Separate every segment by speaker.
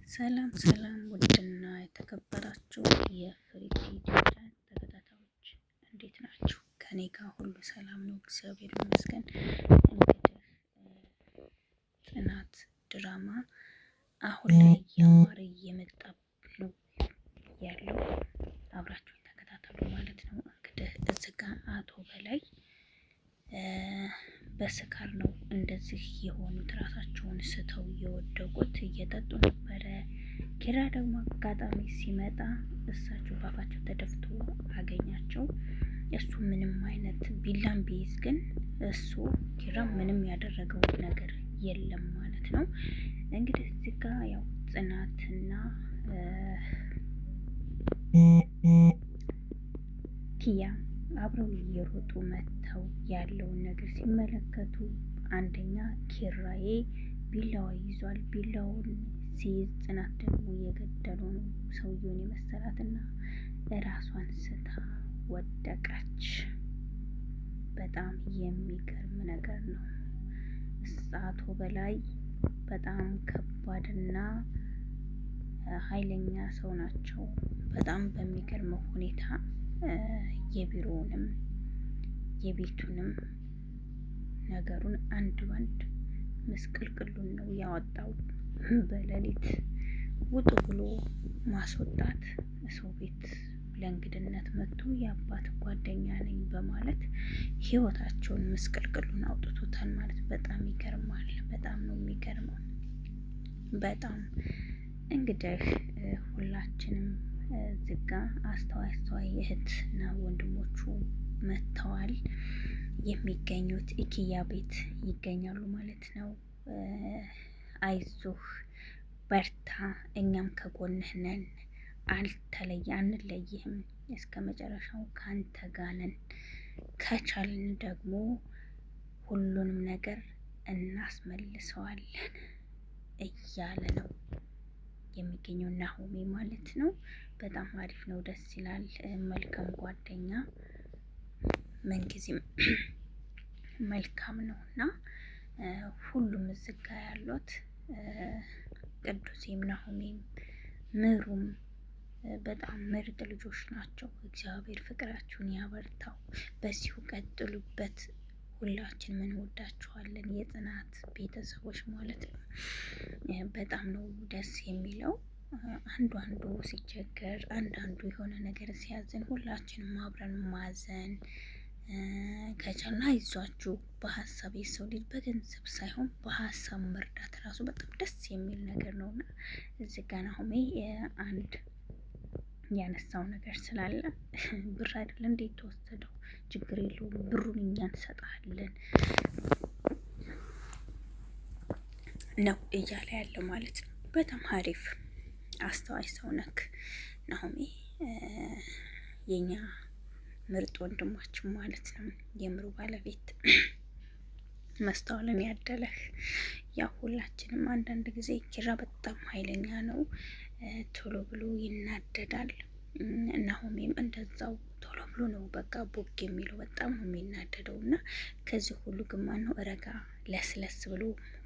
Speaker 1: ሰላም ሰላም ውድና የተከበራችሁ የፍሪቲ ቻናል ተከታታዮች እንዴት ናችሁ? ከኔ ጋር ሁሉ ሰላም ነው፣ እግዚአብሔር ይመስገን። እንግዲህ ጽናት ድራማ አሁን ላይ እያማረ እየመጣ ነው ያለው። አብራችሁ ተከታተሉ ማለት ነው። እንግዲህ እዚህ ጋር አቶ በላይ በስካር ነው እንደዚህ የሆኑት፣ ራሳቸውን ስተው የወደቁት እየጠጡ ነበረ። ኪራ ደግሞ አጋጣሚ ሲመጣ እሳቸው ባፋቸው ተደፍቶ አገኛቸው። እሱ ምንም አይነት ቢላም ቢይዝ ግን እሱ ኪራ ምንም ያደረገው ነገር የለም ማለት ነው። እንግዲህ እዚህ ጋ ያው ጽናትና ኪያ አብረው እየሮጡ መጥተው ያለውን ነገር ሲመለከቱ አንደኛ ኪራዬ ቢላዋ ይዟል። ቢላውን ሲይዝ ጽናት ደግሞ እየገደለው ነው ሰውየውን የመሰላትና እራሷን ስታ ወደቀች። በጣም የሚገርም ነገር ነው። አቶ በላይ በጣም ከባድና ኃይለኛ ሰው ናቸው። በጣም በሚገርመው ሁኔታ የቢሮውንም የቤቱንም ነገሩን አንድ ባንድ ምስቅልቅሉን ነው ያወጣው። በሌሊት ውጡ ብሎ ማስወጣት፣ ሰው ቤት ለእንግድነት መጥቶ የአባት ጓደኛ ነኝ በማለት ህይወታቸውን ምስቅልቅሉን አውጥቶታል ማለት በጣም ይገርማል። በጣም ነው የሚገርመው። በጣም እንግዲህ ሁላችንም ዝጋ አስተዋይ እህትና ወንድሞቹ መጥተዋል። የሚገኙት ኢኪያ ቤት ይገኛሉ ማለት ነው። አይዞህ በርታ፣ እኛም ከጎንህ ነን፣ አንለይህም፣ እስከ መጨረሻው ካንተ ጋር ነን፣ ከቻልን ደግሞ ሁሉንም ነገር እናስመልሰዋለን እያለ ነው የሚገኘው ናሆሜ ማለት ነው። በጣም አሪፍ ነው፣ ደስ ይላል። መልካም ጓደኛ ምንጊዜም መልካም ነው እና ሁሉም እዝጋ ያሉት ቅዱሴም ናሆሜም ምሩም በጣም ምርጥ ልጆች ናቸው። እግዚአብሔር ፍቅራችሁን ያበርታው፣ በዚሁ ቀጥሉበት። ሁላችንም እንወዳችኋለን የጽናት ቤተሰቦች ማለት ነው። በጣም ነው ደስ የሚለው። አንዱ ሲቸገር፣ አንዳንዱ የሆነ ነገር ሲያዝን ሁላችንም አብረን ማዘን ከቻልን አይዟችሁ በሀሳብ የሰው ልጅ በገንዘብ ሳይሆን በሀሳብ መርዳት ራሱ በጣም ደስ የሚል ነገር ነው እና እዚህ ጋ ናሆሜ አንድ ያነሳው ነገር ስላለ ብር አይደለ እንዴ የተወሰደው፣ ችግር የለውም ብሩን እኛ እንሰጣለን ነው እያለ ያለ ማለት ነው። በጣም አሪፍ አስተዋይ ሰው ነክ ናሆሜ፣ የኛ ምርጥ ወንድማችን ማለት ነው። የምሩ ባለቤት መስታወልን ያደለህ። ያው ሁላችንም አንዳንድ ጊዜ ኪራ በጣም ኃይለኛ ነው፣ ቶሎ ብሎ ይናደዳል። ናሆሜም እንደዛው ቶሎ ብሎ ነው በቃ ቦግ የሚለው፣ በጣም ነው የሚናደደው። እና ከዚህ ሁሉ ግማን ነው ረጋ ለስለስ ብሎ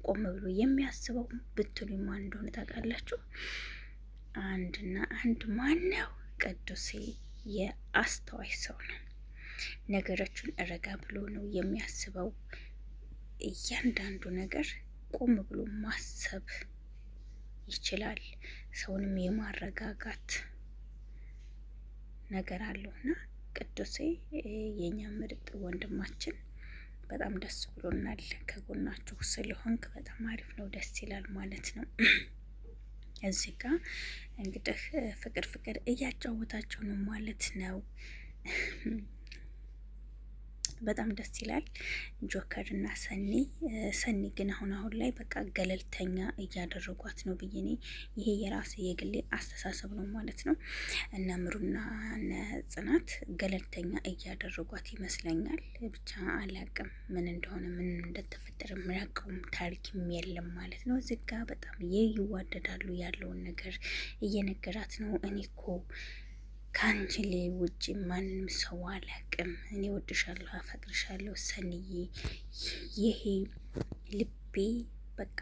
Speaker 1: ቆም ብሎ የሚያስበው ብትሉ ማን እንደሆነ ታውቃላችሁ? አንድና አንድ ማን ነው? ቅዱሴ የአስተዋይ ሰው ነው። ነገሮችን ረጋ ብሎ ነው የሚያስበው። እያንዳንዱ ነገር ቆም ብሎ ማሰብ ይችላል። ሰውንም የማረጋጋት ነገር አለውና ቅዱሴ የኛ ምርጥ ወንድማችን በጣም ደስ ብሎናል። ከጎናችሁ ስለሆንክ በጣም አሪፍ ነው፣ ደስ ይላል ማለት ነው። እዚህ ጋ እንግዲህ ፍቅር እያጫወታቸው ነው ማለት ነው። በጣም ደስ ይላል። ጆከር እና ሰኒ ግን አሁን ላይ በቃ ገለልተኛ እያደረጓት ነው ብዬ እኔ ይሄ የራሴ የግሌ አስተሳሰብ ነው ማለት ነው። እና ምሩና ጽናት ገለልተኛ እያደረጓት ይመስለኛል። ብቻ አላቅም ምን እንደሆነ ምን እንደተፈጠረ ምራቀውም ታሪክም የለም ማለት ነው። እዚህ ጋ በጣም ይዋደዳሉ፣ ያለውን ነገር እየነገራት ነው። እኔ እኮ ከአንቺ ውጭ ማንም ሰው አላቅም። እኔ ወድሻለሁ፣ አፈቅርሻለሁ ሰንዬ፣ ይሄ ልቤ በቃ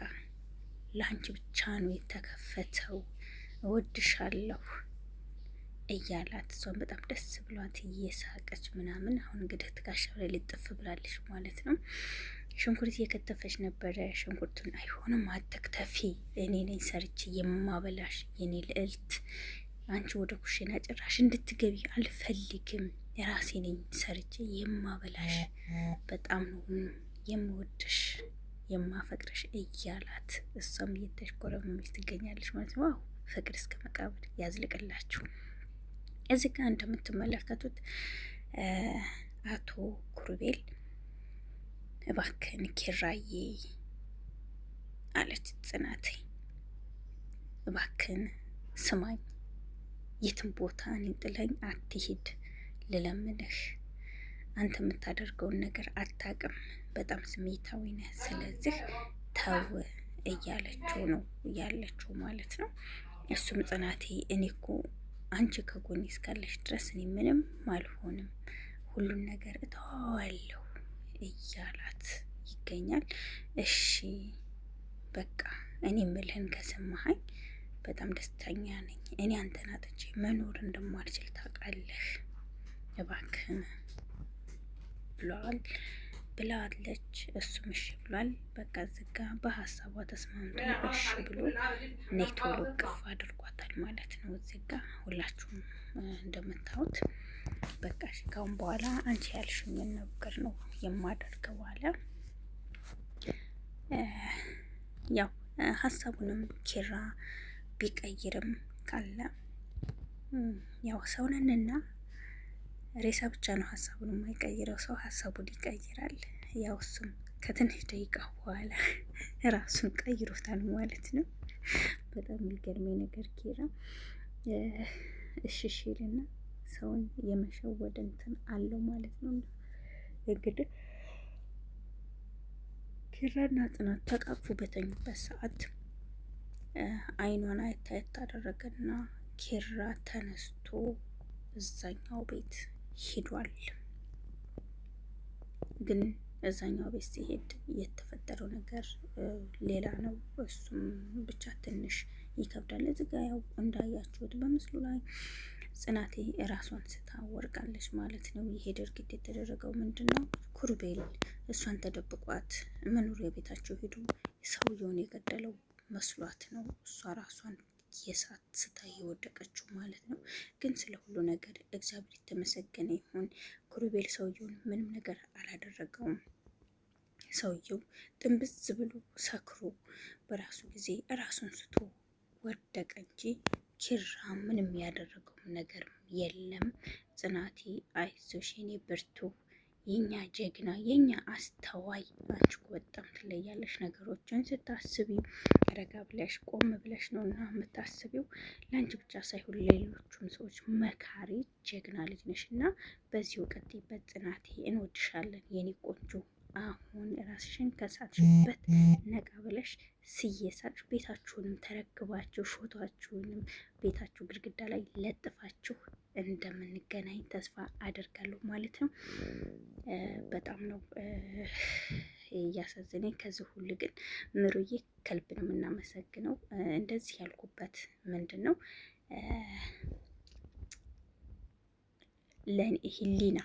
Speaker 1: ለአንቺ ብቻ ነው የተከፈተው፣ እወድሻለሁ እያላት እሷን በጣም ደስ ብሏት እየሳቀች ምናምን። አሁን እንግዲህ ትከሻው ላይ ልጥፍ ብላለች ማለት ነው። ሽንኩርት እየከተፈች ነበረ። ሽንኩርቱን አይሆንም አትክተፊ፣ እኔ ነኝ ሰርቼ የማበላሽ የኔ ልዕልት፣ አንቺ ወደ ኩሽና ጭራሽ እንድትገቢ አልፈልግም፣ የራሴ ነኝ ሰርቼ የማበላሽ፣ በጣም ነው የምወድሽ የማፈቅረሽ እያላት እሷም እየተሽኮረመመች ትገኛለች ማለት ነው። ዋው ፍቅር እስከ መቃብር ያዝልቅላችሁ። እዚህ ጋር እንደምትመለከቱት አቶ ኩሩቤል እባክን ኪራዬ አለች ጽናት፣ እባክን ስማኝ፣ የትም ቦታ እኔን ጥለኝ አትሂድ፣ ልለምንህ፣ አንተ የምታደርገውን ነገር አታውቅም፣ በጣም ስሜታዊ ነህ፣ ስለዚህ ተው እያለችው ነው ያለችው ማለት ነው። እሱም ጽናቴ እኔ እኮ አንቺ ከጎኔ እስካለሽ ድረስ እኔ ምንም አልሆንም፣ ሁሉን ነገር እተዋለሁ እያላት ይገኛል። እሺ በቃ እኔ ምልህን ከሰማኸኝ በጣም ደስተኛ ነኝ። እኔ አንተን አጥቼ መኖር እንደማልችል ታውቃለህ፣ እባክህን ብላለች። እሱም እሺ ብሏል። በቃ ዝጋ በሀሳቧ ተስማምቶ እሺ ብሎ ነይ ቶሎ ቅፍ አድርጓታል ማለት ነው። ዝጋ ሁላችሁም እንደምታዩት በቃ እሺ ካሁን በኋላ አንቺ ያልሽኝን ነገር ነው የማደርገው አለ። ያው ሀሳቡንም ኪራ ቢቀይርም ካለ ያው ሰውነንና ሬሳ ብቻ ነው ሀሳቡን የማይቀይረው፣ ሰው ሀሳቡን ይቀይራል። ያው እሱም ከትንሽ ደቂቃ በኋላ ራሱን ቀይሮታል ማለት ነው። በጣም የሚገርመኝ ነገር ኪራ እሺ ይልና ሰውን የመሸወድ እንትን አለው ማለት ነው። እንግዲህ ኪራና ጽናት ተቃቅፎ በተኙበት ሰዓት አይኗን አይታየት አደረገና ኪራ ተነስቶ እዛኛው ቤት ሂዷል። ግን እዛኛው ቤት ሲሄድ የተፈጠረው ነገር ሌላ ነው። እሱም ብቻ ትንሽ ይከብዳል። እዚህ ጋ ያው እንዳያችሁት በምስሉ ላይ ጽናቴ ራሷን ስታ ወርቃለች ማለት ነው። ይሄ ድርጊት የተደረገው ምንድን ነው? ኩሩቤል እሷን ተደብቋት መኖሪያ ቤታቸው ሄዱ ሰውየውን የገደለው መስሏት ነው እሷ ራሷን የሳት ስታ የወደቀችው ማለት ነው። ግን ስለ ሁሉ ነገር እግዚአብሔር የተመሰገነ ይሁን። ኩሩቤል ሰውየውን ምንም ነገር አላደረገውም። ሰውየው ጥንብዝ ብሎ ሰክሮ በራሱ ጊዜ ራሱን ስቶ ወደቀ እንጂ ኪራ ምንም ያደረገው ነገር የለም። ጽናቴ አይዞሽ የኔ ብርቱ፣ የኛ ጀግና፣ የኛ አስተዋይ፣ አንቺ እኮ በጣም ትለያለሽ። ነገሮችን ስታስቢ ረጋ ብለሽ ቆም ብለሽ ነው እና የምታስቢው። ለአንቺ ብቻ ሳይሆን ሌሎቹም ሰዎች መካሪ ጀግና ልጅ ነሽ እና በዚሁ ቀጥይበት ጽናቴ፣ እንወድሻለን የኔ ቆንጆ። አሁን ራስሽን ከሳትሽበት ነቃ ብለሽ ስየሳቅሽ ቤታችሁንም ተረክባችሁ ፎቶአችሁንም ቤታችሁ ግድግዳ ላይ ለጥፋችሁ እንደምንገናኝ ተስፋ አደርጋለሁ ማለት ነው። በጣም ነው እያሳዘነኝ። ከዚህ ሁሉ ግን ምሩዬ ከልብ ነው የምናመሰግነው። እንደዚህ ያልኩበት ምንድን ነው ለእኔ ህሊና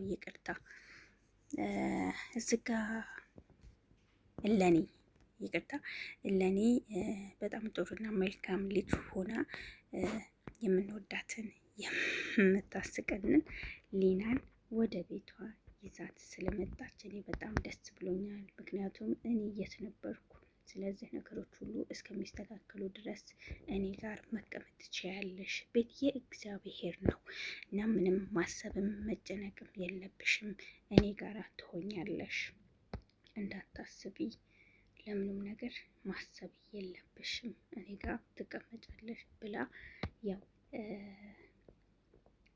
Speaker 1: ይቅርታ እዚህ ጋ ለኔ ይቅርታ ለኔ በጣም ጥሩና መልካም ልጅ ሆና የምንወዳትን የምታስቀንን ሊናን ወደ ቤቷ ይዛት ስለመጣች እኔ በጣም ደስ ብሎኛል። ምክንያቱም እኔ የት ነበርኩ? ስለዚህ ነገሮች ሁሉ እስከሚስተካከሉ ድረስ እኔ ጋር መቀመጥ ትችያለሽ። ቤት የእግዚአብሔር ነው እና ምንም ማሰብም መጨነቅም የለብሽም። እኔ ጋር ትሆኛለሽ፣ እንዳታስቢ፣ ለምንም ነገር ማሰብ የለብሽም፣ እኔ ጋር ትቀመጫለሽ ብላ ያው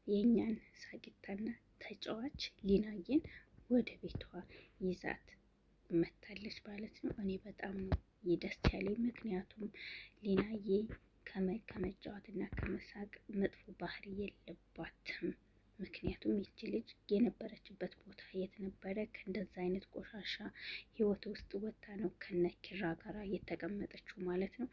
Speaker 1: የእኛን ሳቂታና ተጫዋች ሊናዬን ወደ ቤቷ ይዛት መታለች ማለት ነው። እኔ በጣም ነው ደስ ያለኝ። ምክንያቱም ሊናዬ ከመጫወትና ከመሳቅ መጥፎ ባህሪ የለባትም ምክንያቱም ይቺ ልጅ የነበረችበት ቦታ የት ነበረ? ከእንደዛ አይነት ቆሻሻ ህይወት ውስጥ ወጥታ ነው ከነ ኪራ ጋራ የተቀመጠችው ማለት ነው።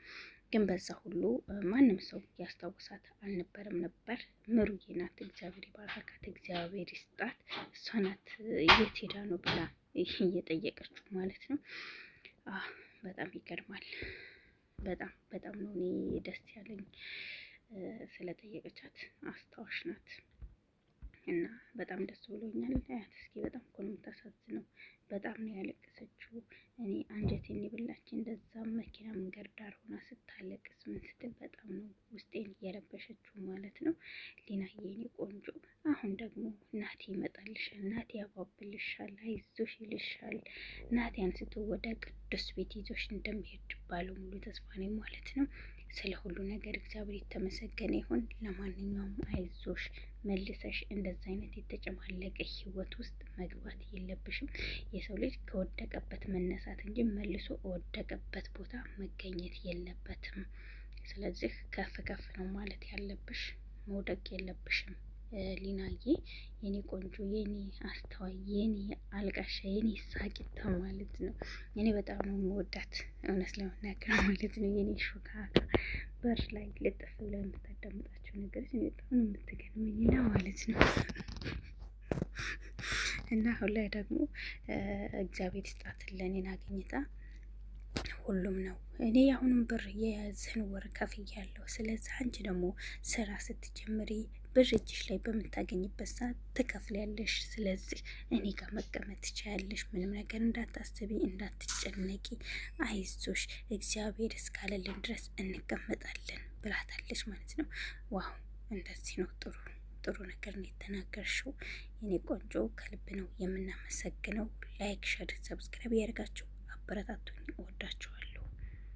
Speaker 1: ግን በዛ ሁሉ ማንም ሰው ያስታውሳት አልነበረም ነበር። ምሩዬ ናት፣ እግዚአብሔር ይባርካት፣ እግዚአብሔር ይስጣት። እሷ ናት የት ሄዳ ነው ብላ እየጠየቀችው ማለት ነው። በጣም ይገርማል። በጣም በጣም ነው እኔ ደስ ያለኝ ስለጠየቀቻት። አስታዋሽ ናት እና በጣም ደስ ብሎኛል። አያት እስኪ በጣም እኮ ነው የምታሳዝነው። በጣም ነው ያለቀሰችው። እኔ አንጀቴን ይብላች። እንደዛ መኪና መንገድ ዳር ሆና ስታለቅስ ምን ስትል በጣም ነው ውስጤን እየረበሸችው ማለት ነው። ሊናዬ የኔ ቆንጆ፣ አሁን ደግሞ ናቲ ይመጣልሻል፣ ናቲ ያባብልሻል፣ አይዞሽ ይልሻል። ናቲ አንስቶ ወደ ቅዱስ ቤት ይዞሽ እንደሚሄድ ባለሙሉ ተስፋ ነኝ ማለት ነው። ስለ ሁሉ ነገር እግዚአብሔር የተመሰገነ ይሁን። ለማንኛውም አይዞሽ፣ መልሰሽ እንደዛ አይነት የተጨማለቀ ህይወት ውስጥ መግባት የለብሽም። የሰው ልጅ ከወደቀበት መነሳት እንጂ መልሶ ወደቀበት ቦታ መገኘት የለበትም። ስለዚህ ከፍ ከፍ ነው ማለት ያለብሽ፣ መውደቅ የለብሽም። ሊናዬ የኔ ቆንጆ፣ የኔ አስተዋይ፣ የኔ አልቃሻ፣ የኔ ሳቂታ ማለት ነው። እኔ በጣም ነው የምወዳት እውነት ለመናገር ማለት ነው። የኔ ሾካካ በር ላይ ልጥፍ ብለው የምታዳምጣቸው ነገሮች በጣም ነው የምትገርመኝና ማለት ነው። እና አሁን ላይ ደግሞ እግዚአብሔር ይስጣትን ለእኔን አግኝታ ሁሉም ነው። እኔ አሁንም ብር የያዝን ወር ከፍያለሁ። ስለዚህ አንቺ ደግሞ ስራ ስትጀምሪ ብር እጅሽ ላይ በምታገኝበት ሰዓት ትከፍያለሽ። ስለዚህ እኔ ጋር መቀመጥ ትችያለሽ። ምንም ነገር እንዳታስቢ፣ እንዳትጨነቂ፣ አይዞሽ እግዚአብሔር እስካለልን ድረስ እንቀመጣለን ብላታለች ማለት ነው። ዋው እንደዚህ ነው። ጥሩ ነገር ነው የተናገርሽው የኔ ቆንጆ። ከልብ ነው የምናመሰግነው። ላይክ፣ ሸር፣ ሰብስክራይብ ያደርጋችሁ አበረታቱኝ። እወዳችኋለሁ።